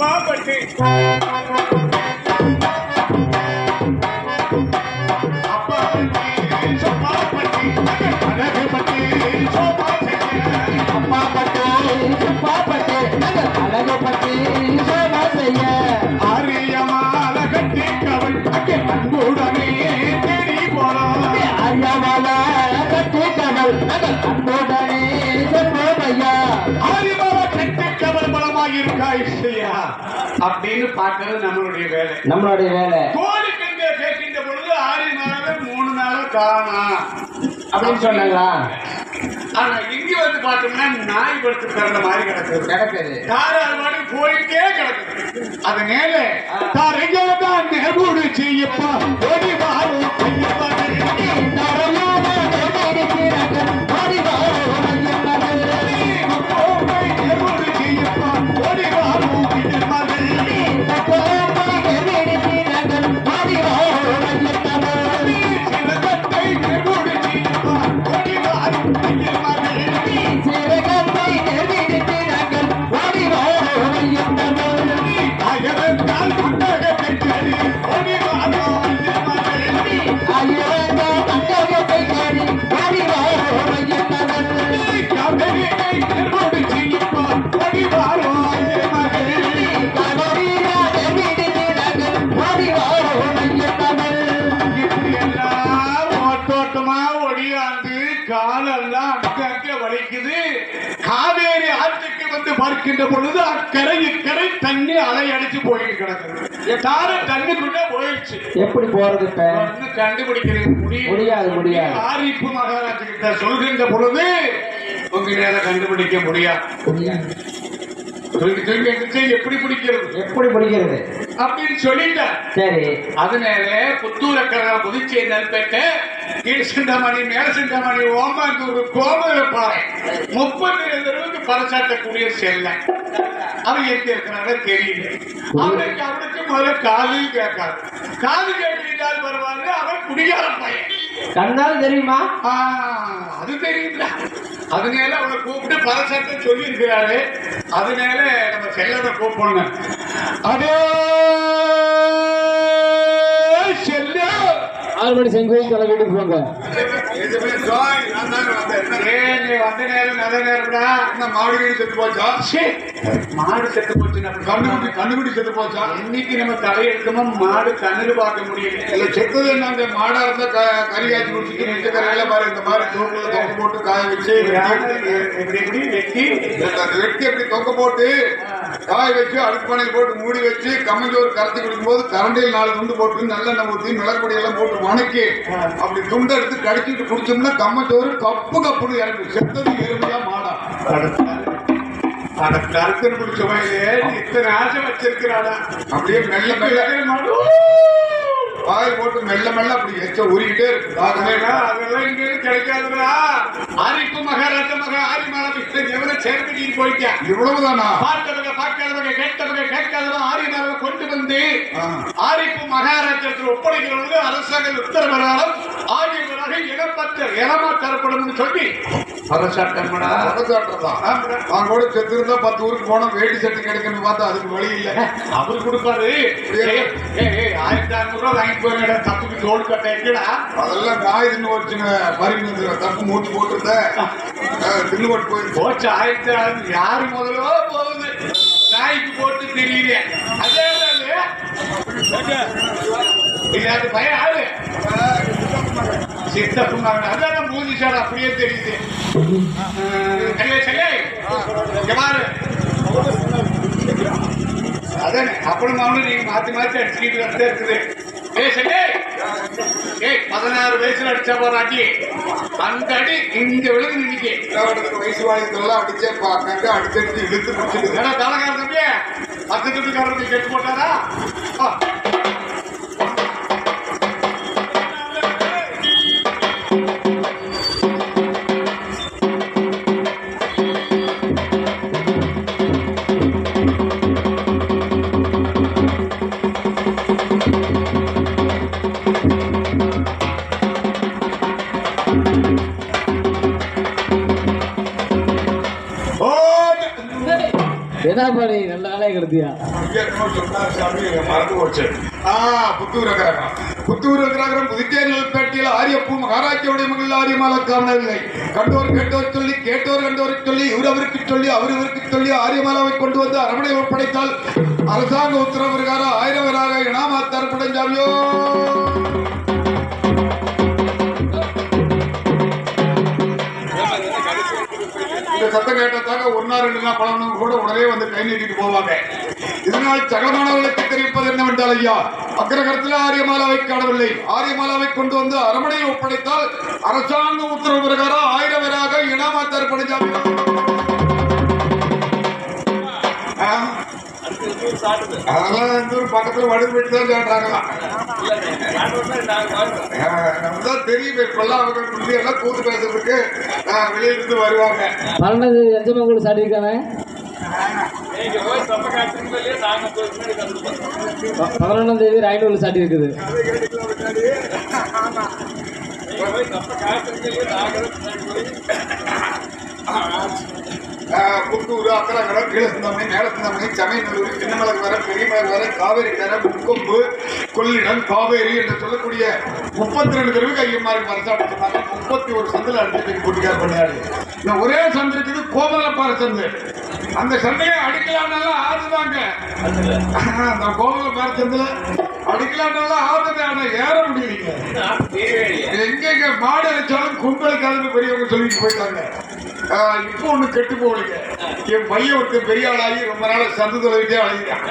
பாப்பட்டி அப்பா பட்டி பாப்பட்டி அழகு பட்டி அப்பா பட்டு பாப்பட்டு அழகு பட்டு சோமா செய்ய ஆரியமால கட்டி கவன் அன்புடனே தேடி போறோம் ஐயாவால கட்டி கவல் அன்புடனே சொன்னோமையா ஆரியமால கட்டி கவல் பலமாக இருக்கா இல்லையா அப்படின்னு பார்க்கறது நம்மளுடைய வேலை கோழி கங்க கேட்கின்ற பொழுது ஆரியமால 3 நாளா காணா அப்படின்னு சொன்னாங்களா? ஆனா இங்க வந்து பார்த்தோம்னா நாய் படுத்து பிறந்த மாதிரி கிடக்குது தாராளமாக போயிட்டே கிடக்குது. அது மேல தரையாதான் நெருடு செய்யப்பா ஓடி வாரும் ஐயப்பா நெருடு செய்யப்பா ஓடி வாரும் சிலகத்தை நெருடு செய்யப்பா ஓடி வாரும் அயரத்தால் புத்தகத்தை தேடி ஓடி வாரும் கவலையை நெருடு செய்யப்பா ஓடி வாரும் ஓட்டோட்டமா ஒடியாந்து காலெல்லாம் அங்கே வலிக்குது. காவேரி ஆற்றுக்கு வந்து பார்க்கின்ற பொழுது அக்கரை இக்கரை தண்ணி அலை அடிச்சு போயிட்டு கிடக்குது. தண்ணிக்குள்ள போயிடுச்சு. எப்படி போறது இப்ப? ஒன்னும் கண்டுபிடிக்கிறது முடியாது. ஆரிப்பு மகாராஜா கிட்ட சொல்கின்ற பொழுது உங்களால கண்டுபிடிக்க முடியாது. எப்படி பிடிக்கிறது அப்படின்னு சொல்லிட்டார். சரி, அதனால புத்தூரக்கரை புதுச்சேரி நெல்பேட்டை கீழ் சிந்தாமணி மேல சிந்தாமணி ஓமாந்தூர் கோமல பாறை 30 பறைச்சாட்டக்கூடிய செல்ல அவன் எங்க இருக்கிறாங்க தெரியல. அவனுக்கு முதல்ல காது கேட்காது. காது கேட்கிறால் வருவாங்க. அவன் குடியார பையன் கண்ணால் தெரியுமா? அது தெரியுதுல. அதனால அவனை கூப்பிட்டு பறைச்சாட்ட சொல்லி இருக்கிறாரு. அதனால நம்ம செல்லதை கூப்பிடணும். அதே செல்ல 6 மணி செங்கோயில் தலை வீட்டுக்கு போங்க. மாடு செத்து போச்சு. கண்ணுக்குட்டி செத்து போச்சா? இன்னைக்கு நம்ம தலையெடுக்கமா மாடு கண்ணுக்கு பார்க்க முடியல. செத்தது என்ன? மாடா இருந்தா கறி காய்ச்சி குடிச்சிட்டு மிச்ச கரையில பாரு இந்த மாதிரி தூக்குல தொங்க போட்டு காய வச்சு வெட்டி அப்படி தொங்க போட்டு காய வச்சு அடுப்பு பானையில் போட்டு மூடி வச்சு கம்மஞ்சோறு கரைச்சி குடிக்கும் போது கரண்டியில் 4 துண்டு போட்டு நல்லெண்ணெய் ஊற்றி மிளகுப்பொடி எல்லாம் போட்டு வணக்கி அப்படி துண்டை எடுத்து கடிச்சிட்டு குடிச்சோம்னா கம்மஞ்சோறு கப்புன்னு இறங்கும். செத்தது எறும்புயா மாடா? கருத்து பிடிச்ச வயலே இத்தனை ஆசை வச்சிருக்கிறாடா. அப்படியே மெல்ல வாயில் போட்டு மெல்ல அப்படி எச்ச ஊறிக்கிட்டே இருக்கு. அதெல்லாம் இங்க கிடைக்காதுடா. ஆரிப்பு மகாராஜா ஆரி மாலை எவனை சேர்ந்து போயிட்டா. இவ்வளவுதானா? பார்க்காதவங்க கேட்காதவங்க ஆரி மாலை கொண்டு வந்து ஆரிப்பு மகாராஜத்தில் ஒப்படைக்கிறவங்க அரசாங்க உத்தரவிடாலும் ஆகியவராக இனமா தரப்படும் சொல்லி பதச்சாட்டம்டா. நான் கூட செத்து இருந்தா 10 ஊருக்கு போனோம். வேட்டி சட்டை கிடைக்கணும்னு பார்த்தா அதுக்கு வழி இல்லை. அவரு கொடுப்பாரு. 1500 ரூபாய் வாங்கிட்டு போய் தப்புக்கு தோல் கட்ட இருக்கடா. அதெல்லாம் காய் தின்னு வச்சுங்க. பறிமுதல் தப்பு மூச்சு போட்டுருந்த தின்னு போட்டு போயிருக்கு. போச்சு 1600 யாரு முதலோ போகுது. நாய்க்கு போட்டு தெரியல. அதே அது பயம் ஆளு சித்தப்பு அதான் மூஞ்சி சார் அப்படியே தெரியுது. அதானே அப்புறமா நீங்க மாத்தி அடிச்சுக்கிட்டு வந்து இருக்குது. 16 வயசுல அடிச்சா போறாட்டி அந்த அடி இங்க விழுந்து நினைக்க வயசு வாய்ந்தெல்லாம் அடிச்சே பார்க்க அடிச்சடிச்சு இழுத்து முடிச்சுட்டு தலைகார தம்பி 10 துட்டுக்காரருக்கு கெட்டு போட்டாரா? என்ன பண்ணி 2 நாளே கிடத்தியா இங்க என்னமோ சொன்னார் சாமி, மறந்து போச்சு. புத்தூர் கிரகம், புத்தூர் கிரகம் புதுச்சேரியில் ஆரியப்பூ மகாராஜ்யோடைய மகள் ஆரியமாலா காணவில்லை. கண்டோர் கேட்டோர் சொல்லி, கேட்டோர் கண்டோருக்கு சொல்லி, இவரவருக்கு சொல்லி, அவரவருக்கு சொல்லி ஆரியமாலாவை கொண்டு வந்து அரமனையில் ஒப்படைத்தால் அரசாங்க உத்தரவு பிரகாரம் 1000 பேராக இனாமாத்தார் படைஞ்சாமியோ. இந்த சத்தம் கேட்டதாக 1 2 பழம் கூட உடனே வந்து கை நீட்டிட்டு போவாங்க. இதனால் சகலமானவர்களுக்கு தெரிவிப்பது என்னவென்றால், ஐயா அக்ரகரத்தில் ஆரியமாலாவை காணவில்லை. ஆரியமாலாவை கொண்டு வந்து அரமனையில் ஒப்படைத்தால் அரசாங்க உத்தரவு பிரகாரம் 1000 பேராக இனாமாத்தார் படைஞ்சாமி. அதெல்லாம் பக்கத்துல வடு போயிட்டு தான் சாப்பிட்றாங்களாம். நமக்குதான் தெரியும், இப்பெல்லாம் அவங்க எல்லாம் கூத்து பேசுறதுக்கு வெளியிலிருந்து வருவாங்க. 12 எஞ்சமங்கூட சாட்டியிருக்கானே. 11ஆம் தேதி ராயனூர்ல சாட்டி இருக்குது. புத்தூர், அக்கரகரம், கீழ சிந்தாமணி, மேல சிந்தாமணி, சமயநல்லூர், சின்னமலர் வர, பெரியமலர் வர, காவேரி வர, முக்கொம்பு, கொள்ளிடம், காவேரி என்று சொல்லக்கூடிய 32 தெருவுக்கு ஐயம்மாருக்கு வரசாட்டு சொன்னாங்க. 31 சந்தில் அடிச்சு போட்டிக்கார் பண்ணியாரு. இந்த ஒரே சந்து இருக்குது, கோமலப்பாறை சந்து. அந்த சந்தையை அடிக்கலான்னாலும் ஆதுதாங்க. அந்த கோமலப்பாறை சந்துல அடிக்கலான்னாலும் ஆதுது. ஆனா ஏற முடியலைங்க. எங்க மாடு அடிச்சாலும் கும்பலுக்கு அதுன்னு பெரியவங்க சொல்லிட்டு போயிட்டாங்க. இப்போ ஒண்ணு கெட்டு போகலைங்க. என் பையன் ஒருத்தர் பெரிய ஆளாகி ரொம்ப நாள் சந்து தொலைவிட்டே அழைக்கிறான்.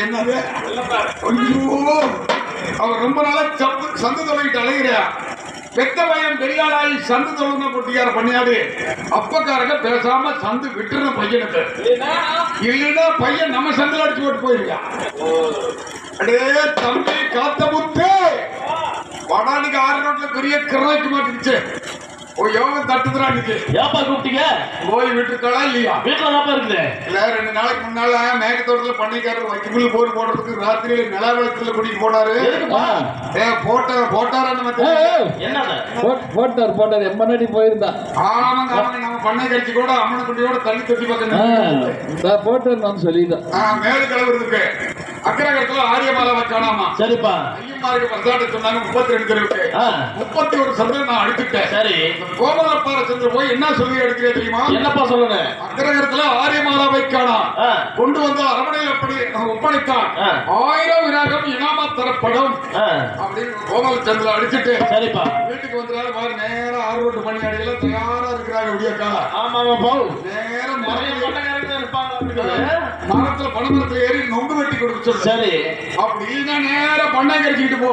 என்னது? ஐயோ, அவன் ரொம்ப நாளா சந்து தொலைவிட்டு அழைகிறான். பெத்த பையன் பெரிய ஆளாகி சந்து தொழுங்க பொட்டியார பண்ணியாடு. அப்பக்காரங்க பேசாம சந்து விட்டுற பையனுக்கு, இல்லைன்னா பையன் நம்ம சந்தில அடிச்சு போட்டு போயிருக்கான். அடே தம்பி காத்த முத்து, வடானிக்கு 6 ரோட்ல பெரிய கிராய்க்கு மாட்டிருச்சு. யோகம் தட்டுதுறான்னுக்கு. ஏப்பா கூப்பிட்டீங்க? போய் விட்டுருக்காளா இல்லையா? வீட்டுல தாப்பா இருக்குது. இல்ல, 2 நாளைக்கு முன்னால மேகத்தோட்டத்துல பண்ணைக்காரர் வைக்கப்புல் போர் போடுறதுக்கு ராத்திரியில நிலவளத்துல கூட்டிட்டு போனாரு. போட்டாரு எம்மனாடி போயிருந்தா. ஆமாங்க, நம்ம பண்ணை கட்சி கூட அம்மனை குட்டியோட தண்ணி தொட்டி பக்கம் போட்டு சொல்லிதான் மேல கிளவுறதுக்கு. அக்கரகரத்துல ஆரியமாலாவை காணாமா. சரிப்பா. ஐயம்மாருக்கு வரசாட்ட சொன்னாங்க. 32 தெருவுக்கு 31 சந்தில நான் அடிச்சுட்டேன். சரி, கோமலப்பாறை சந்திர போய் என்ன சொல்லி எடுக்கிறேன் தெரியுமா? என்னப்பா சொல்லணும்? அக்கரகரத்துல ஆரியமாலாவை காணா, கொண்டு வந்து அரமனையில் ஒப்படைத்தான். 1000 விராகம் இனாமா தரப்படும் அப்படின்னு கோமல சந்திர அடிச்சுட்டு, சரிப்பா, வீட்டுக்கு வந்துடாரு. பாரு, நேரம் 6 ரோட்டு பண்ணி அடிக்கலாம் தயாரா இருக்கிறாங்க. விடியக்கா நேரம் மரத்துல பணமரத்துல ஏறி நொங்கு வெட்டி கொடுக்க சொல்லு. சரி, அப்படி இல்லைன்னா நேரம் பண்ணை கடிச்சுக்கிட்டு போ.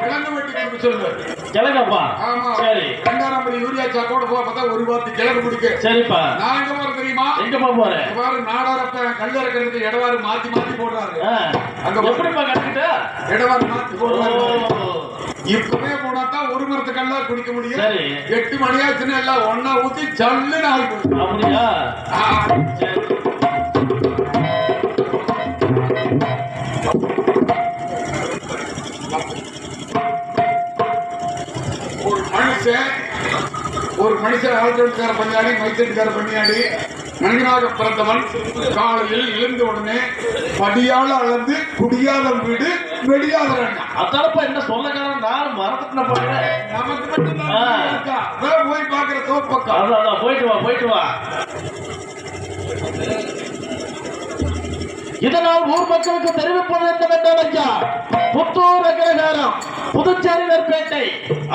கிழங்கு வெட்டி கொடுக்க சொல்லு. கிழங்கப்பா? ஆமா. சரி, 2,000 யூரியா சாக்கோட போக ஒரு வாரத்துக்கு கிழங்கு பிடிக்க. சரிப்பா. நான் எங்க போறேன் தெரியுமா? எங்க போறேன்? பாரு, நாடாரப்ப கல்லறக்கிறதுக்கு இடவாறு மாத்தி மாத்தி போடுறாரு. அங்க எப்படிப்பா கட்டிக்கிட்ட? இடவாறு மாத்தி போடுறாரு. இப்பவே போனாதான் ஒரு மரத்து கல்லா குடிக்க முடியும். 8 மணி ஆச்சுன்னு எல்லாம் ஒன்னா ஊத்தி ஜல்லுன்னு ஆகிடும். அப்படியா? ஒரு மனுஷன் ஆழ்கார பண்ணியாடி, மைத்தட்டுக்கார பண்ணியாடி, நன்கனாக பிறந்தவன் காலையில் எழுந்த உடனே படியால அளந்து குடியாத வீடு வெடியாத. அதப்ப என்ன சொல்லக்காரன் நான் மறந்துட்டு போறேன். நமக்கு மட்டும்தான் போய் பாக்குற தோப்பக்கா. போயிட்டு வா. இதனால் ஊர் மக்களுக்கு தெரிவிப்பது என்னவென்றால், ஐயா புத்தூர் அக்ரஹாரம் புதுச்சேரி நெற்பேட்டை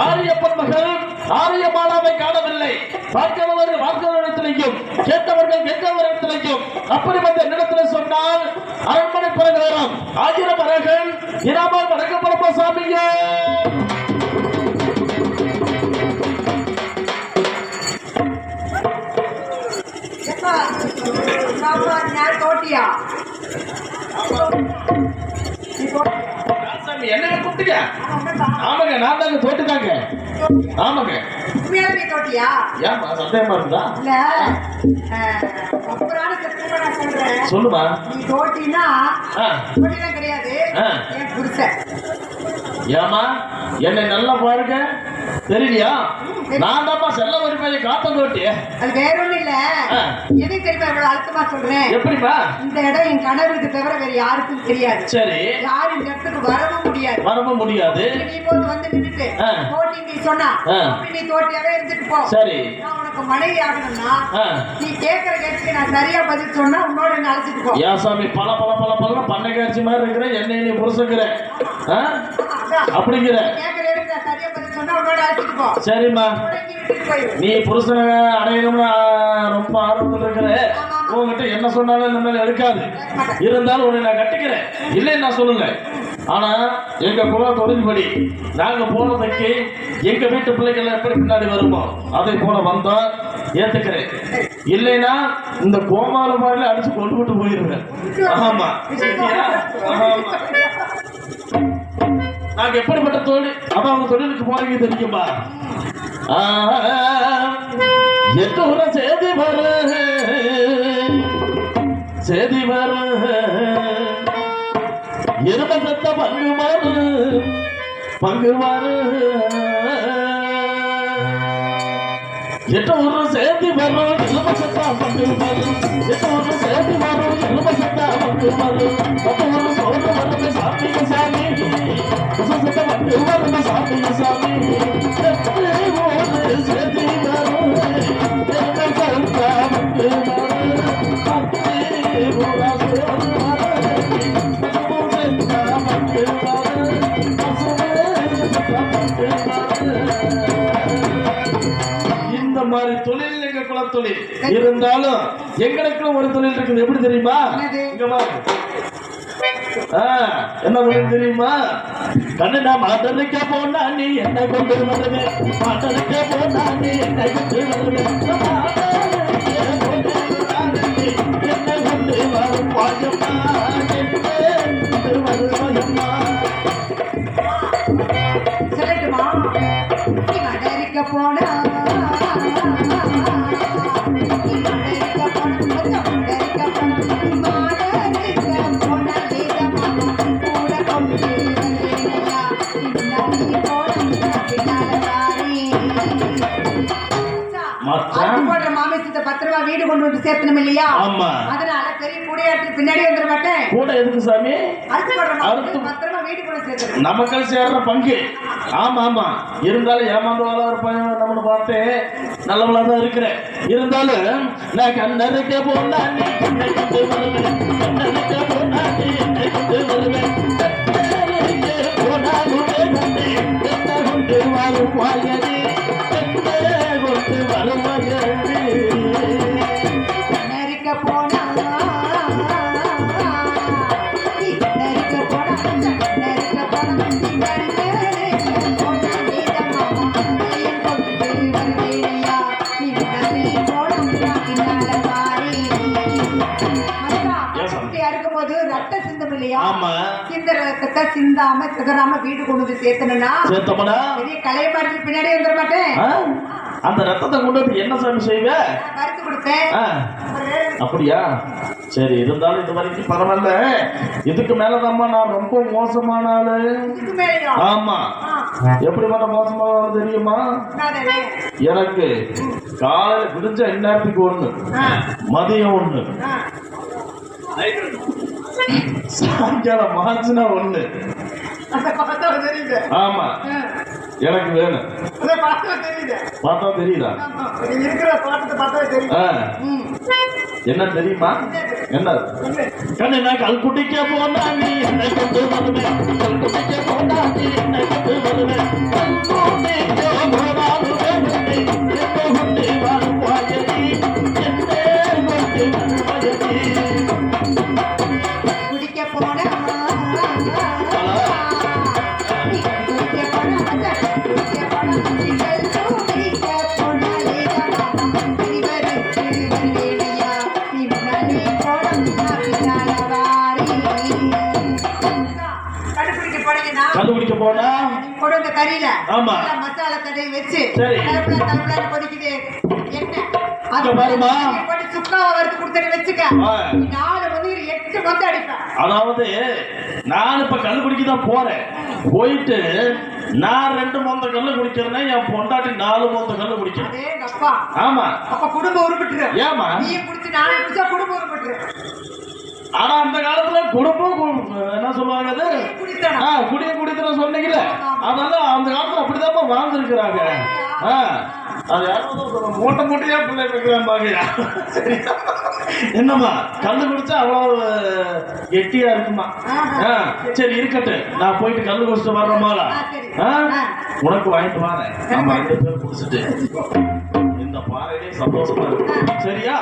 ஆரியப்பன் மகள் ஆரியமாலாவை காணவில்லை. பார்க்கிறவர்கள் பார்க்கிறவரிடத்திலையும், கேட்டவர்கள் கேட்கிறவரிடத்திலையும் அப்படி வந்து என்னிடத்தில் சொன்னால் அரண்மனை பிரகாரம் 1000 அரகன் இனாமல் வழங்கப்படப்போ சாமியே. என்ன கூப்பிட்டீங்க? ஆமாங்க, நான் தாங்க தோட்டுதாங்க. ஆமாங்க. சந்தேகமா இருந்தா சொல்லுமா. ஏமா என்னை நல்லா பாருங்க, தெரியலையா? நான் தான்ப்பா செல்ல ஒரு பையன் காத்தம் கோட்டி. அது வேற ஒண்ணும் இல்ல. ஆ. எது தெரியுமா இவ்வளவு அழுத்தமா சொல்றேன்? எப்படிப்பா? இந்த இடம் என் கணவருக்கு தவிர வேற யாருக்கும் தெரியாது. சரி. யாரும் இந்த இடத்துக்கு வரவும் முடியாது. வரவும் முடியாது. நீ போது வந்து நின்னுட்டு ஆ. தோட்டி நீ சொன்னா ஆ. அப்படி நீ தோட்டியாவே இருந்துட்டு போ. சரி. நான் உனக்கு மனைவி ஆகணும்னா ஆ. நீ கேட்கிற கேள்விக்கு நான் சரியா பதில் சொன்னா உன்னோட என்ன அழைச்சிட்டு போ. ஏன் சாமி பல பல பல பல பண்ணை காட்சி மாதிரி இருக்கிற என்னை நீ புருஷங்கிற அதான். அப்படிங்கிற? கேட்கிற கேள்விக்கு நான் சரியா பதில் சொன்னா உன்னோட அழைச்சிட்டு போ. சரிம்மா. உடனே நீ விட்டுட்டு போயிரு. நீ புருஷனை அடையணும்னு ரொம்ப ஆர்வத்தில் இருக்கிற. உங்ககிட்ட என்ன சொன்னாலும் இந்த மாதிரி எடுக்காது. இருந்தாலும் உன்னை நான் கட்டிக்கிறேன், இல்லைன்னு நான் சொல்லல. ஆனா எங்க குல தொழில்படி நாங்க போனதுக்கு எங்க வீட்டு பிள்ளைகள் எப்படி பின்னாடி வருமோ அதை போல வந்தா ஏத்துக்கிறேன். இல்லைன்னா இந்த கோமால மாதிரி அடிச்சு கொண்டு விட்டு போயிருவேன். ஆமா. சரியா? ஆமா. நாங்க எப்படிப்பட்ட தொழில் அதான் அவங்க தொழிலுக்கு போறீங்க தெரியுமா? எட்டு உர சேதி வர சேதி வர இருபத்த பங்கு மாறு பங்கு மாறு எட்டு ஒரு சேதி வரும் இலவசத்தா பங்கு மாறு எட்டு ஒரு சேதி வரும் இலவசத்தா பங்கு மாறு பத்து ஒரு சோறு வருது சாப்பிங்க சாமி இலவசத்த பங்கு வருது சாப்பிங்க சாமி எட்டு ஒரு சேதி வரும் இலவசத்தா பங்கு மாறு பத்து ஒரு சோறு இந்த மாதிரி தொழில் எங்க குலத்தொழில் இருந்தாலும் எங்களுக்கு ஒரு தொழில் இருக்குது. எப்படி தெரியுமா? இங்க பாரு. என்ன தொழில் தெரியுமா? கண்ணு நான் மாட்டனுக்க போனா நீ என்ன கொண்டு வருவேன், மாட்டனுக்க போனா நீ என்ன கொண்டு வருவேன், என்ன கொண்டு வரும் பாயம்மா வருவாயம்மா. சொல்லட்டுமா? நீ மடரிக்க போனா பத்திரமா வீடு கொண்டு வந்து சேர்த்தணும் இல்லையா? ஆமா. அதனால பெரிய கூடையாட்டு பின்னாடி வந்துட மாட்டேன். கூட எதுக்கு சாமி? அறுத்து பத்திரமா வீடு கொண்டு சேர்த்து நமக்கள் சேர்ற பங்கு. ஆமா ஆமா. இருந்தாலும் ஏமாந்து வாழ ஒரு பையன் நம்மளை பார்த்து நல்லவளா தான் இருக்கிறேன். இருந்தாலும் நான் கண்ணனுக்கு போனா நீ என்னை கொண்டு வருவேன், கண்ணனுக்கு போனா நீ என்னை கொண்டு வருவேன், என்ன கொண்டு வரும் வாயனே, என்ன கொண்டு வரும் வாயனே. நெருக்க போனா நெருக்க போனா நெருக்க போனா ரத்த சிந்தம் இல்லையா? சிந்த ரத்தத்தை சிந்தாம சிதறாம வீடு கொண்டு வந்து சேர்த்தனா பெரிய கலை மாதிரி பின்னாடி வந்துட மாட்டேன். அந்த ரத்தத்தை கொண்டு வந்து என்ன சாமி செய்வ? கருத்து கொடுப்பேன். அப்படியா? சரி. இருந்தாலும் இது வரைக்கும் பரவாயில்ல. இதுக்கு மேலதாம்மா நான் ரொம்ப மோசமான ஆளு. ஆமா. எப்படிப்பட்ட மோசமான ஆளு தெரியுமா? எனக்கு காலையில விடிஞ்ச இந்நேரத்துக்கு ஒண்ணு, மதியம் ஒண்ணு, சாயங்காலம் மார்ச்சுனா ஒண்ணு. ஆமா. எனக்கு வேணும். பார்த்தா தெரியுதா? என்ன தெரியுமா? என்ன கண்ணு நான் கல் குடிக்க போனா நீ என்னை கொண்டு வருவேன், கல் குடிக்க போனா நீ என்னை கொண்டு வருவேன், கல் குடிக்க போனாலும் வேணுமே, என்ன கொண்டு வரும் வாயனி, என்ன கொண்டு வரும் வாயனி. குடிக்க போனா கண்டுபிடிக்க போனா கொடுங்க கறியில ஆமா மசாலா கடையை வச்சு சரி கொதிக்குது. என்ன அது பாருமா சுக்காவை வறுத்து கொடுத்து வச்சுக்க. 4 8 மொத்த அடிப்பேன். அதாவது நான் இப்ப கல்லு குடிக்க தான் போறேன். போயிட்டு நான் 2 மொந்த கல்லு குடிக்கிறேன்னா என் பொண்டாட்டி 4 மொந்த கல்லு குடிக்கிறேன். அதேங்கப்பா. ஆமா. அப்ப குடும்பம் உருப்பிட்டுரு. ஏமா நீ குடிச்சு நானும் குடிச்சா குடும்பம் உருப்பிட்டுரு. ஆனா அந்த காலத்துல குடும்பம் என்ன சொல்லுவாங்க அது குடிய குடித்தன சொன்னீங்கல்ல, அதனால அந்த காலத்துல அப்படிதான் வாழ்ந்துருக்கிறாங்க. அது யாரும் மூட்டை மூட்டையா பிள்ளை வைக்கிறாங்க. என்னம்மா கல்லு குடிச்சா அவ்வளவு கெட்டியா இருக்குமா? சரி இருக்கட்டும், நான் போயிட்டு கல்லு குடிச்சிட்டு வர்றமாலா உனக்கு வாங்கிட்டு வரேன். நம்ம 2 பேரும் குடிச்சிட்டு இந்த பாறையிலே சந்தோஷமா இருக்கு. சரியா?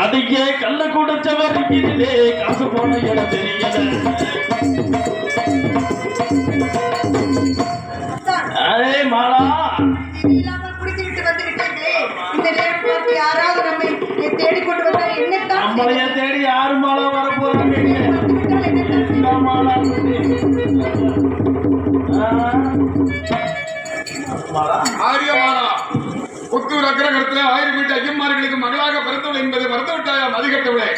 அதிக கல்ல குடிச்சவர் இதிலே காசு போன இடம் தெரியல. மாலா இல்லாமல் குடித்துவிட்டு வந்து விட்டீர்களே, இந்த நேரம் பார்த்து யாராவது நம்மை தேடிக்கொண்டு வந்தால் என்னத்தான் நம்மளைய தேடி யாரு மாலா வர போறாங்க? ஆரியமாலா புத்தூர் அக்கிரகத்தில் 1000 வீட்டு ஐயன்மார்களுக்கு மகளாக பிறந்தவள் என்பதை மறந்துவிட்டாயா? மதிக்கட்டவளே,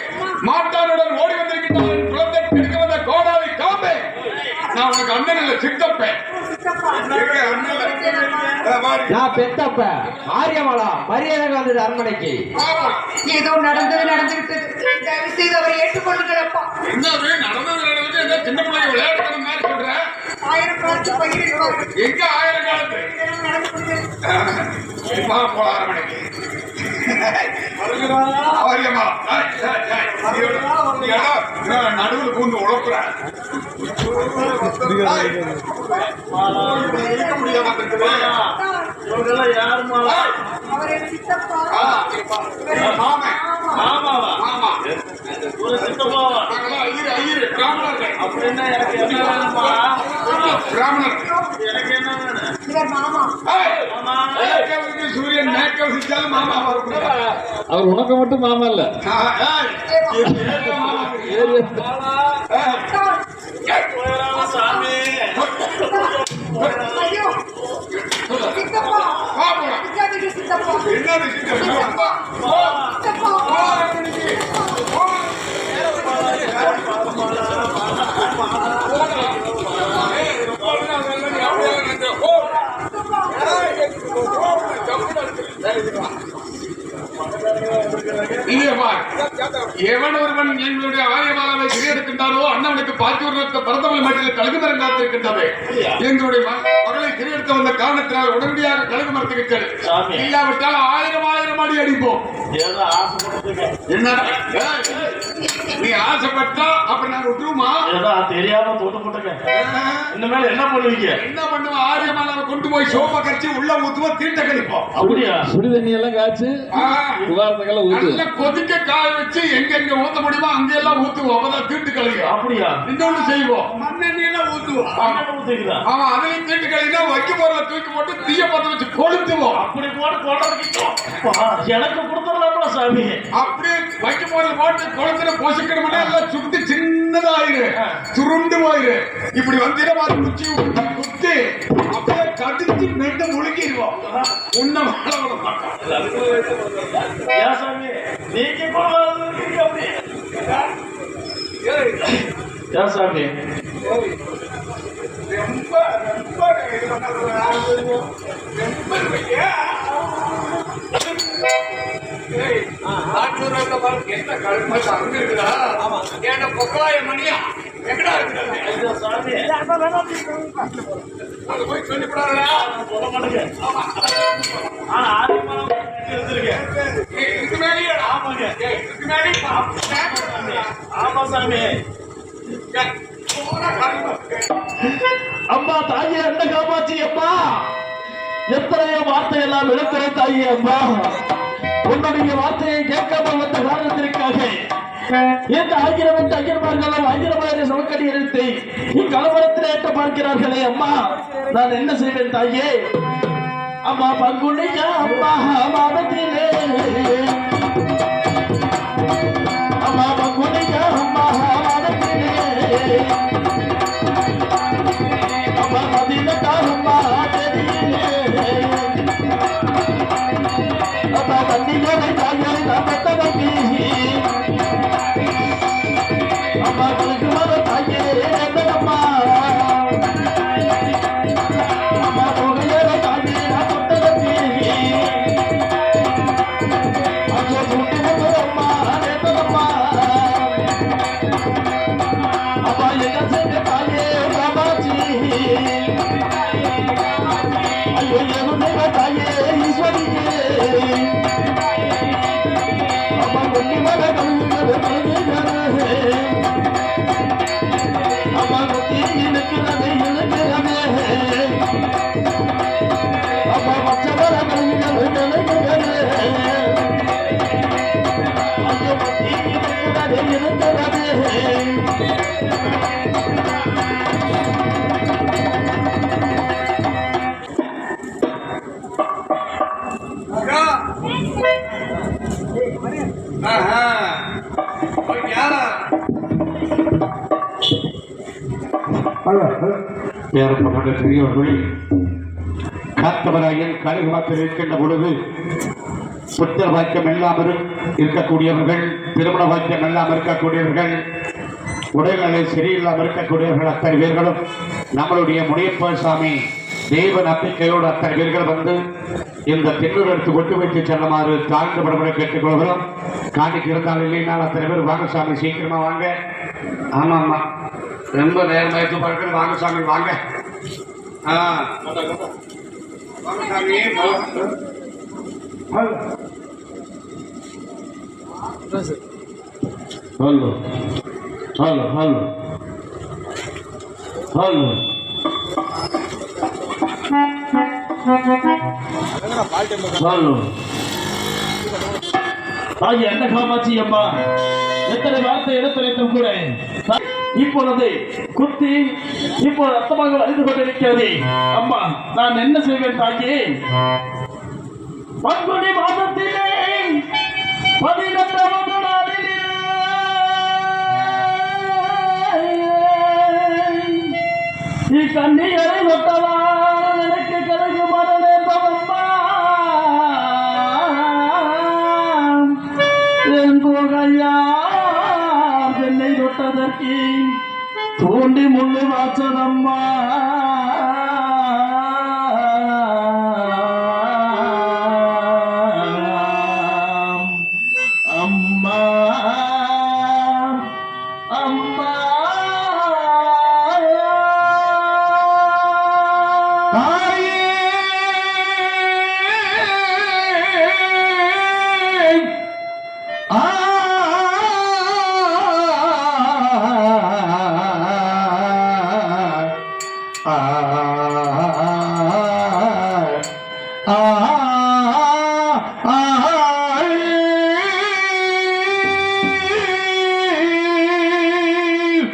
மாட்டானுடன் ஓடி வந்திருக்கின்றான் குலத்தை கெடுக்க வந்த கோடாலி காம்பே. நான் உனக்கு அண்ணன் இல்ல, சித்தப்பேன். நான் பெத்தப்ப ஆரியமாலா மரியாதை வந்தது அரண்மனைக்கு. ஏதோ நடந்து விட்டது. தயவு செய்து அவரை ஏற்றுக்கொள்ளுங்களப்பா. என்னது நடந்தது? என்ன சின்ன பிள்ளைங்க விளையாட்டு மாதிரி சொல்ற? 1000 காலத்து பயிரிடுவார்கள். எங்க 1000 காலத்து போல அரண்மனைக்கு நடுவில் பூந்து உழப்புற யாரு மாலா? அவரை சித்தப்பா. மாமன் ஆமாவா? ஆமா ஒரு சித்தப்பாவா? பிராமணர்கள். அப்படின்னா எனக்கு என்ன வேணுமா? பிராமணர் எனக்கு என்ன வேணும்? இவர் மாமா. சூரியன் மேற்க வசிச்சாலும் மாமா வரும். அவர் உனக்கு மட்டும் மாமா இல்ல. சாமி ஐயோ சித்தப்பா. சித்தப்பா. என்னது சித்தப்பா? எவன் ஒருவன் எங்களுடைய ஆரியமாலாவை கிரியெடுக்கின்றாரோ அண்ணவனுக்கு பாத்தியூர்த்த பரதமல் மட்டில் கழுகு மரம் காத்திருக்கின்றது. எங்களுடைய மகளை கிரியெடுத்த வந்த காரணத்தினால் உடனடியாக கழுகு மரத்துக்கு செல். இல்லாவிட்டால் 1000 அடி அடிப்போம். என்ன நீ ஆசைப்பட்டா அப்புறம் நாங்க விட்டுருமா? தெரியாம தோட்டு போட்டுங்க. இந்த மேல என்ன பண்ணுவீங்க? என்ன பண்ணுவோம்? ஆரியமாலாவை கொண்டு போய் சோப்ப கட்சி உள்ள ஊத்துவோம், தீட்ட கழிப்போம். அப்படியா? சுடு தண்ணி எல்லாம் காய்ச்சி உதாரணத்துக்கெல்லாம் ஊத்து. நல்ல கொதிக்க காய வச்சு எங்க ஊத்த முடியுமோ அங்க எல்லாம் ஊத்துவோம். அப்பதான் தீட்டு கழியும். அப்படியா? இன்னொன்னு செய்வோம், மண்ணெண்ணெயெல்லாம் ஊத்துவோம். ஆமா, அதையும் தீட்டு கழினா வைக்க போறல தூக்கி போட்டு தீய பத்த வச்சு கொளுத்துவோம். அப்படி போட்டு எனக்கு கொடுத்துடலாம்ல சாமி. அப்படியே வைக்க போறல போட்டு கொளுத்துற பொசுக்கணும்னா எல்லாம் சுட்டு சின்னதாயிரு, சுருண்டு போயிரு. இப்படி வந்தீங்கன்னா மாதிரி குச்சி குத்தி அப்படியே கடிச்சு மெட்டு முழுங்கிடுவோம். உன்ன வாழ விட மாட்டோம். சாமி நீங்க சாமி ரொம்ப என்ன கழுமை அங்க இருக்குதா? ஏன்னா பொக்காய மணியா எங்கடா இருக்கு சாமி? அங்க போய் சொல்லிவிடாதா? சொல்ல மாட்டேங்க. ஆனா இதுக்கு மேலேயே ஆமாங்க. இதுக்கு மேலே ஆமா சாமி. அம்மா தாயே என்ன காப்பாச்சி அம்மா. எத்தனையோ வார்த்தை எல்லாம் இழக்கிற தாயே அம்மா. உன்னுடைய வார்த்தையை கேட்காம வந்த காரணத்திற்காக இந்த ஆயிரம் எட்டு ஐயர்மார்களும் ஆயிரமாயிரம் சமக்கடி எடுத்து இக்கலவரத்தில் ஏற்ற பார்க்கிறார்களே அம்மா, நான் என்ன செய்வேன் தாயே? அம்மா பங்குனியா அம்மா மாதத்திலே, அம்மா பங்குனியா அம்மா மாதத்திலே, அம்மா பதினெட்டா அம்மா தெரியிலே, அம்மா கண்ணியோட தாயை நான் பெற்றவர்க்கு, அம்மா குளிக்கு வர தாயே என்னம்மா, அம்மா போகையோட தாயே நான் தொட்டவர்க்கு, அச்சோ சுட்டு அம்மா நேத்தம்மா, அம்மா என்ன செய்த தாயே காமாட்சி, ஐயோ எதுவுமே தாயே ஈஸ்வரியே, அம்மா கொண்டி மர கழுவுகிறது அம்மா கொத்தி இழுக்கிறது இழுக்கிறது, அம்மா பச்சை மர கழுவுகிறது ஐயோ கொத்தி இழுக்கிறது இழுக்கிறது. அக்கா. ஆஹா. அவன் யாரா? ஏற்பட்ட பெரியவர்கள் காத்தவராயன் கழுகுவாக்கில் இருக்கின்ற பொழுது புத்திர வாக்கியம் இல்லாமல் இருக்கக்கூடியவர்கள், திருமண வாக்கியம் இல்லாமல் இருக்கக்கூடியவர்கள், உடல்நிலை சரியில்லாமல் இருக்கக்கூடியவர்கள் அத்தனை பேர்களும் நம்மளுடைய முனியப்ப சாமி தெய்வ நம்பிக்கையோடு அத்தனை பேர்கள் வந்து இந்த தென்னூர் எடுத்து கொண்டு வைத்து செல்லுமாறு தாழ்ந்து படப்பட கேட்டுக்கொள்கிறோம். காணிக்கு இருந்தால் இல்லைனால் அத்தனை பேர் வாங்க சாமி, சீக்கிரமா வாங்க. ஆமா ஆமா, ரொம்ப நேரம் ஆயிடுச்சு பார்க்கணும். வாங்க சாமி வாங்க. வாங்க சாமி. Hello hello hello hello. Hello ஆகிய என்ன காமாட்சி அம்மா, எத்தனை வார்த்தை எடுத்துரைத்தும் கூட இப்பொழுது குத்தி இப்போ ரத்தமாக அழிந்து கொண்டிருக்கிறது அம்மா, நான் என்ன செய்வேன் தாயே? பங்குனி மாதத்திலே 18வது நாளிலே கண்ணியரை ஒட்டவா எனக்கு கலகு மரணேந்தவம்மா, என் போகையா என்னை தொட்டதற்கு தூண்டி முள்ளு வாச்சதம்மா, அம்மா அம்மா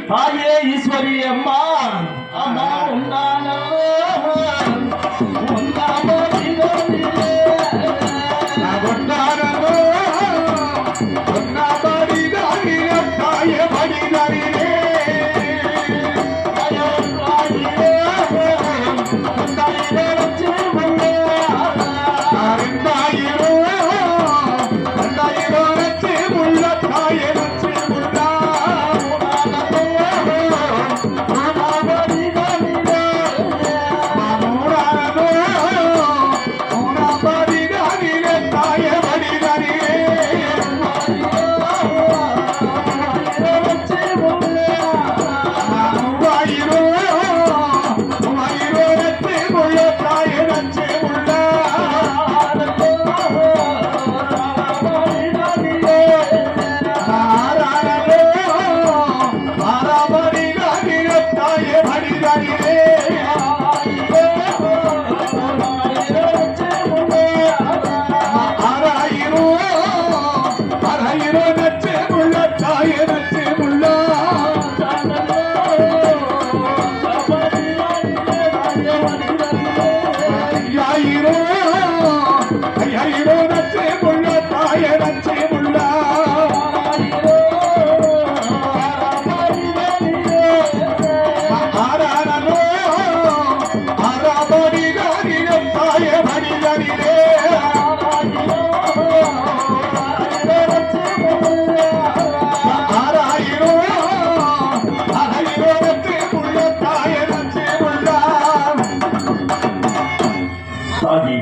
தாயே ஈஸ்வரி அம்மா, அம்மா உண்டானவோ ஐயாயிரோ ஐயாயிரோ நச்சே முள்ள தாய நச்சே முள்ள ஆராரோ ஆராபடி தாரின தாய மனிதனிலே ஆராயிரோ ஆயிரோ நச்சே முள்ள தாய நச்சே முள்ள தாயி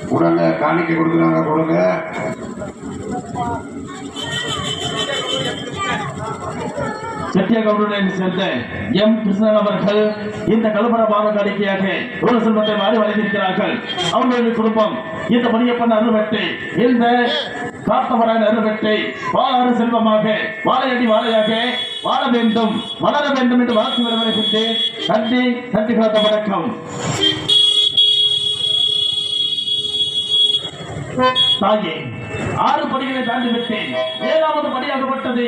கொடுங்க காணிக்கை கொடுக்குறாங்க கொடுங்க செட்டியகவுடனை சேர்ந்த எம் கிருஷ்ணன் அவர்கள் இந்த கலப்பட பாவ காணிக்கையாக ஒரு செல்வத்தை மாறி வழங்கியிருக்கிறார்கள். அவர்களுடைய குடும்பம் இந்த மணியப்பன் அருள்வெட்டை இந்த காத்தவரான் அருள்வெட்டை வாழாறு செல்வமாக வாழையடி வாழையாக வாழ வேண்டும் வளர வேண்டும் என்று வாழ்த்து வருகின்றேன். நன்றி நன்றி கலந்த வணக்கம். தாயே 6 படிகளை தாண்டி விட்டேன். 7வது படியாகப்பட்டது.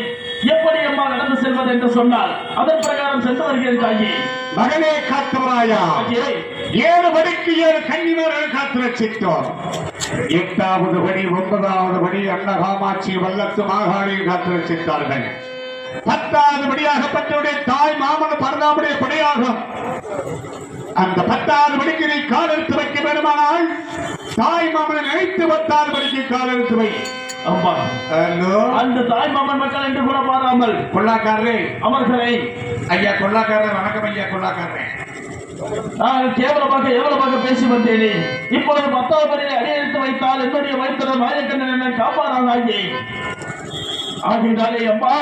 எப்படி அம்மா நடந்து செல்வது என்று சொன்னால் அதன் பிரகாரம் சென்று வருகிறேன். தாயே மகனே காத்தவராயா தாயே 7 படிக்கு 7 கன்னிமார்கள் காத்து ரட்சித்தோம். 8வது படி 9வது படி அன்ன காமாட்சி வல்லத்து மாகாணியில் காத்து ரட்சித்தார்கள். 10வது படியாகப்பட்டவுடைய தாய் மாமன் பரதாவுடைய படியாகும். அந்த 10வது படிக்கு நீ கால் எடுத்து வைக்க வேண்டுமானால் தாய் மாமனை நினைத்து 10வது படிக்கு கால் எடுத்து வை. அம்மா ஹலோ அந்த தாய் மாமன் மக்கள் என்று கூட பாராமல் கொள்ளாக்காரரே அவர்களை ஐயா கொள்ளாக்காரரே வணக்கம் ஐயா கொள்ளாக்காரரே நான் எவ்வளவாக பேசி வந்தேனே. இப்பொழுது 10வது படியை அடியெடுத்து வைத்தால் என்னுடைய வைத்திர மாயக்கண்ணன் என்னை காப்பாரானாயே. ஆகினாலே அம்மா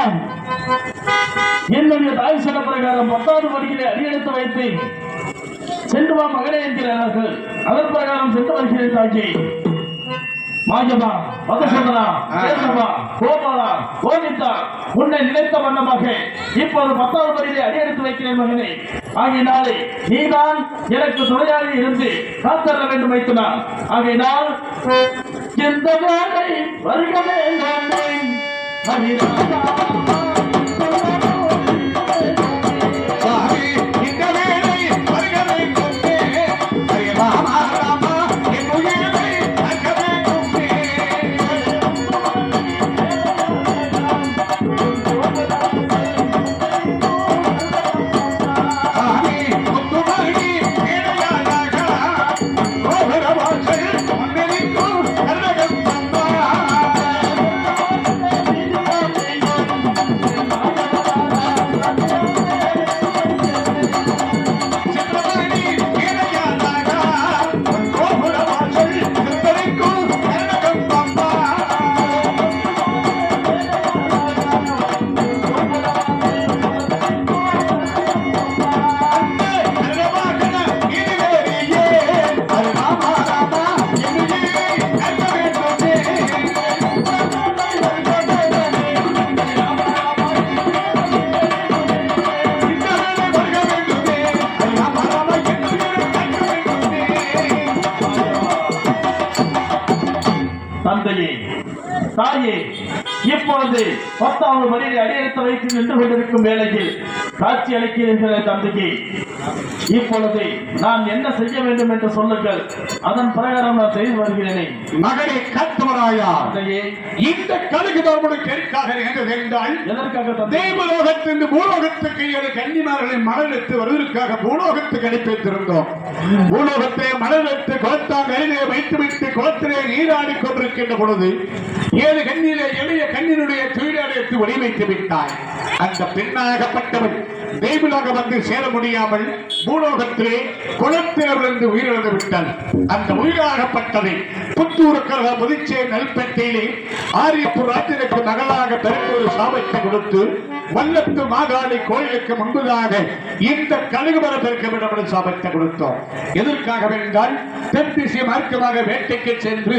என்னுடைய தாய் சொன்ன பிரகாரம் 10வது படியிலே அடியெடுத்து வைத்து சென்று வா மகனே என்கிறார்கள். அதன் பிரகாரம் சென்று வருகிறேன். தாக்கி மாயமா மதசோதனா கேசவா கோபாலா கோவிந்தா உன்னை நினைத்த வண்ணமாக இப்போது 10வது படியிலே அடியெடுத்து வைக்கிறேன் மகனே. ஆகினாலே நீதான் எனக்கு துணையாக இருந்து காத்தர வேண்டும் வைத்தனார். ஆகையினால் எந்த வேலை வருக வேண்டும் ஹரிராஜா தந்தையே தாயே இப்பொழுது 10வது படியை அடியெடுத்து வைத்து நின்று கொண்டிருக்கும் வேளையில் காட்சி அளிக்கிறீர்களே தந்தையே. இப்பொழுது நான் என்ன செய்ய வேண்டும் என்று சொல்லுங்கள். அதன் பிரகாரம் நான் செய்து வருகிறேனே. மகனை காத்தவராயா தந்தையே இந்த கழுகு தர்மனுக்கு எதற்காக என்றால் எதற்காக தேவலோகத்திலிருந்து பூலோகத்துக்கு 7 கன்னிமார்களை மணலெடுத்து வருவதற்காக பூலோகத்துக்கு அனுப்பி வைத்திருந்தோம். பூலோகத்தை மணலெடுத்து குளத்தாங்கரையிலே வைத்துவிட்டு குளத்திலே நீராடி கொண்டிருக்கின்ற பொழுது 7 கண்ணிலே எளிய கண்ணினுடைய துயிலாடையத்து ஒளி வைத்து விட்டாய். அந்த பெண்ணாகப்பட்டவள் தேவலோக வந்து சேர முடியாமல் பூலோகத்திலே குளத்திலிருந்து உயிரிழந்து விட்டாள். அந்த உயிராகப்பட்டதை புத்தூருக்காக புதுச்சே நல்பெட்டையிலே ஆரியப்பூர் ராஜனுக்கு மகளாக பிறந்த ஒரு சாபத்தை கொடுத்து வல்லத்து மாகாளி கோயிலுக்கு முன்பதாக இந்த கழுகு மரம் இருக்க வேண்டும் என்று சாபத்தை கொடுத்தோம். எதற்காக என்றால் தென் திசை மார்க்கமாக வேட்டைக்கு சென்று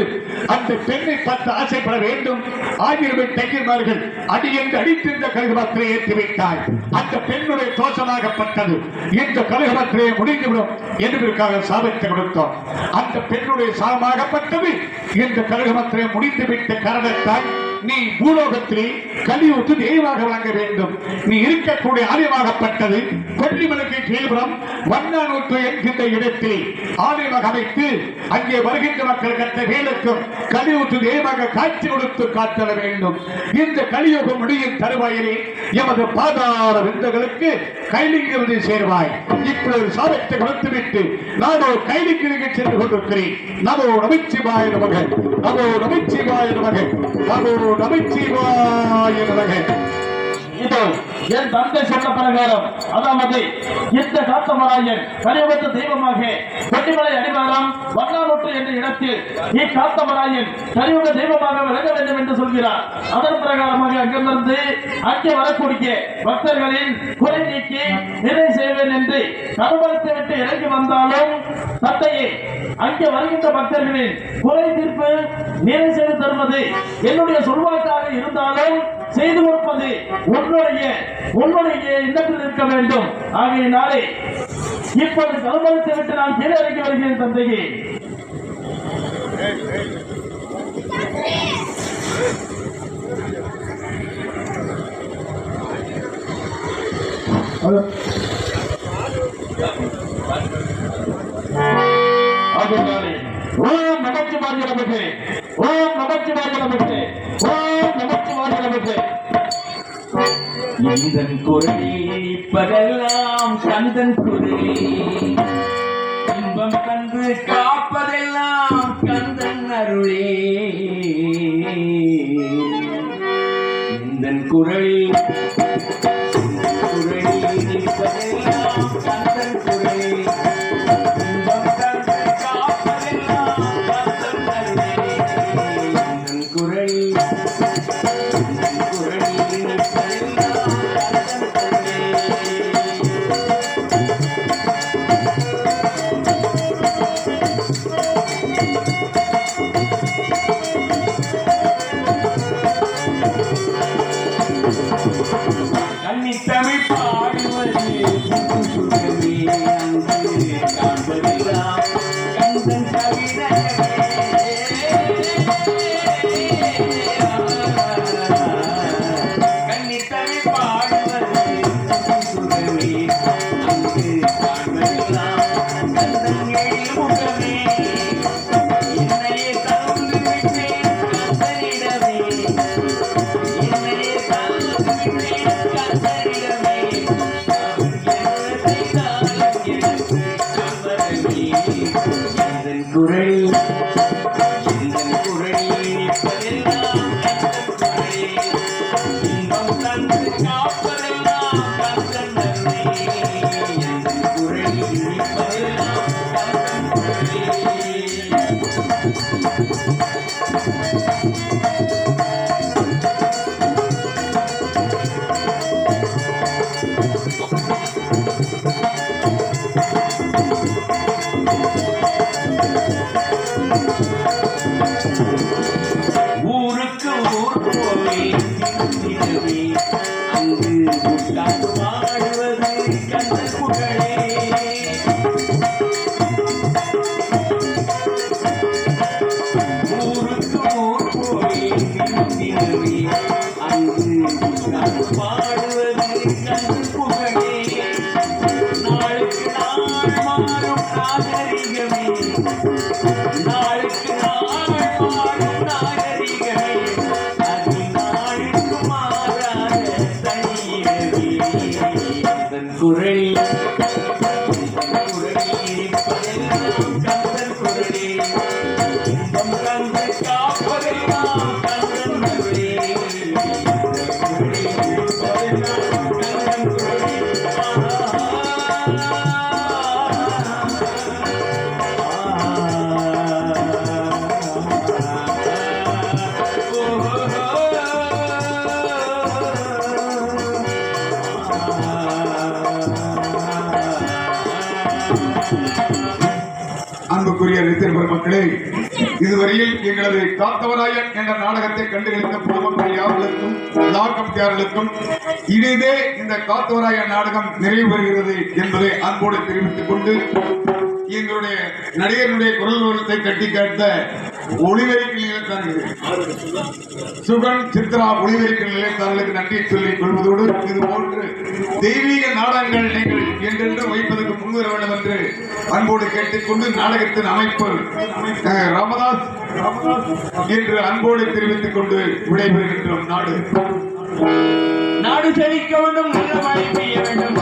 அந்த பெண்ணை பார்த்து ஆசைப்பட வேண்டும். 1000 தையர்மார்கள் அடியென்று அடித்து இந்த கழுகுமரத்திலே ஏற்றிவிட்டாய். அந்த பெண்ணுடைய தோஷமாகப்பட்டது இந்த கழுகுமரத்திலே முடிந்துவிடும் என்பதற்காக சாபத்தை கொடுத்தோம். அந்த பெண்ணுடைய சாபமாகப்பட்டது இந்த கழுகுமரத்திலே முடிந்துவிட்ட காரணத்தால் நீ பூலோகத்திலே கலியுற்று தெய்வமாக வழங்க வேண்டும். நீ இருக்கக்கூடிய ஆலயமாகப்பட்டது கொல்லிமலைக்கு கீழ்புறம் வண்ணானூற்று என்கின்ற இடத்தில் ஆலயமாக அமைத்து அங்கே வருகின்ற மக்கள் கட்ட வேலுக்கும் கலியுற்று தெய்வமாக காட்சி கொடுத்து காத்தல வேண்டும். இந்த கலியுகம் முடியும் தருவாயிலே எமது பாதார விந்தங்களுக்கு கைலிங்கிறது சேர்வாய். இப்படி ஒரு சாபத்தை கொடுத்துவிட்டு நானோ கைலிங்கிற்கு சென்று கொண்டிருக்கிறேன். நமோ நமச்சிவாய நமக, நமோ நமச்சிவாய நமக, நமோ நமச்சிவாய நமக. இதோ என் தந்தை சொன்ன பிரகாரம், அதாவது இந்த காத்தவராயன் கலியுகத்த தெய்வமாக கொல்லிமலை அடிவாரம் வண்ணானூற்று என்ற இடத்தில் இக்காத்தவராயன் கலியுக தெய்வமாக விளங்க வேண்டும் என்று சொல்கிறார். அதன் பிரகாரமாக அங்கிருந்து அங்கே வரக்கூடிய பக்தர்களின் குறை நீக்கி நிறை செய்வேன் என்று கருவலத்தை விட்டு இறங்கி வந்தாலும் தந்தையே, அங்கே வருகின்ற பக்தர்களின் குறை தீர்ப்பு நிறை செய்து தருவது என்னுடைய சொல்வாக்காக இருந்தாலும் செய்து கொடுப்பது உன்னுடைய இல்லத்தில் இருக்க வேண்டும். ஆகையினாலே இப்போது கருமலத்தை விட்டு நான் கீழே இறங்கி வருகிறேன் தந்தையே. ஆகையினாலே ஓம் நமச்சிவாய நமக, ஓம் நமச்சிவாய நமக, ஓம் நமச்சிவாய நமக. எந்தன் குரலில் நிற்பதெல்லாம் கந்தன் குரலே, இன்பம் கண்டு காப்பதெல்லாம் கந்தன் அருளே. எந்தன் குரலில் நிற்பதெல்லாம் கந்தன் குரலே, இன்பம் கண்டு காப்பதெல்லாம் கந்தன் அருளே. எந்தன் குரலில் கன்னித்தமிழ் பாடுவது சுகமே, அங்கு காண்பதெல்லாம் கந்தன் கவிதையே. கன்னித்தமிழ் பாடுவது சுகமே, அங்கு காண்பதெல்லாம் கந்தன் எழில்முகமே. என்னையே கலந்து விட்டேன் கந்தனிடமே, என்னையே கலந்து விட்டேன் கந்தனிடமே. அவர் என்ன செய்தாலும் எனக்கு கம்பரமே. எந்தன் குரலில் நிற்பதெல்லாம் கந்தன் குரலே, இன்பம் தந்து காப்பதெல்லாம் கந்தன் அருளே. எந்தன் குரலில் நிற்பதெல்லாம் கந்தன் குரலே. ஊருக்கு ஊர் போய் தினமே அங்கு உட்கார்ந்து பாடுவது கந்தன் புகழே. ஊருக்கு ஊர் போய் தினமே அங்கு உட்கார்ந்து பாடுவது கந்தன் புகழே. நாளுக்கு நாள் மாறும் நாகரிகமே, நாளுக்கு நாள் மாறும் நாகரிகமே, அது நாளுக்கு மாறாத தனியவே. கந்தன் குரலில் நிற்பதெல்லாம் கந்தன் குரலே, இன்பம் கண்டு காப்பதெல்லாம் கந்தன் அருளே. குரலில் நிற்பதெல்லாம் கந்தன் குரலே. அன்புக்குரிய ரசிகர் பெருமக்களே, இதுவரையில் எங்களது காத்தவராயன் என்ற நாடகத்தை கண்டுகளித்த பொதுமக்கள் யாவர்களுக்கும் லாக்கம்தியார்களுக்கும் இனிதே இந்த காத்தவராயன் நாடகம் நிறைவு பெறுகிறது என்பதை அன்போடு தெரிவித்துக் கொண்டு எங்களுடைய நடிகர்களுடைய குரல் வளத்தை கட்டி காட்ட ஒளிவரிக்கும் நிலையத்தான் இது. சுகன் சித்ரா ஒளிவரிக்கும் நிலையத்தார்களுக்கு நன்றி சொல்லிக் கொள்வதோடு இது போன்று தெய்வீக நாடகங்கள் நீங்கள் என்றென்று வைப்பதற்கு முன்வர வேண்டும் என்று அன்போடு கேட்டுக்கொண்டு நாடகத்தின் அமைப்பு ராமதாஸ் என்று அன்போடு தெரிவித்துக் கொண்டு விடைபெறுகின்றோம். நாடு நாடு செழிக்க வேண்டும், நல்ல மழை பெய்ய வேண்டும்.